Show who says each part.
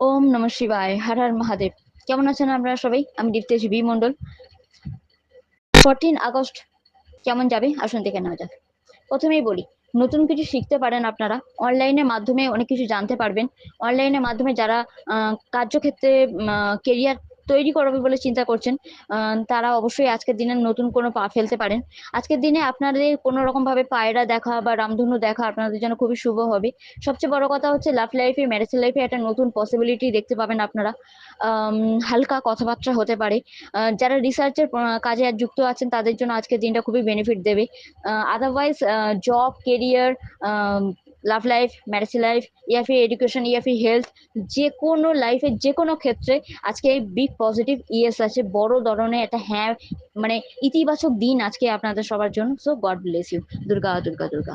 Speaker 1: ওম নমঃ শিবায়, হর হর মহাদেব। কেমন আছেন আপনারা সবাই? আমি দীপ্তেশ বি মন্ডল। 14 আগস্ট কেমন যাবে আসুন দেখে নেওয়া যাক। প্রথমেই বলি, নতুন কিছু শিখতে পারেন আপনারা। অনলাইনের মাধ্যমে অনেক কিছু জানতে পারবেন। অনলাইনের মাধ্যমে যারা কার্যক্ষেত্রে কেরিয়ার তৈরি করবে বলে চিন্তা করছেন, তারা অবশ্যই আজকের দিনে নতুন কোনো পা ফেলতে পারেন। আজকের দিনে আপনাদের কোনো রকমভাবে পায়রা দেখা বা রামধনু দেখা আপনাদের জন্য খুবই শুভ হবে। সবচেয়ে বড় কথা হচ্ছে লাভ লাইফে, ম্যারেজ লাইফে একটা নতুন পসিবিলিটি দেখতে পাবেন আপনারা। হালকা কথাবার্তা হতে পারে। যারা রিসার্চের কাজে যুক্ত আছেন তাদের জন্য আজকের দিনটা খুবই বেনিফিট দেবে। Otherwise job career, love life, marriage life, ইয়া ফির এডুকেশন, ইয়া ফির হেলথ, যে কোনো লাইফের যে কোনো ক্ষেত্রে আজকে বিগ পজিটিভ ইয়েস আছে, বড় ধরনের একটা হ্যাঁ মানে ইতিবাচক দিন আজকে আপনাদের সবার জন্য। So God bless you. Durga Durga Durga.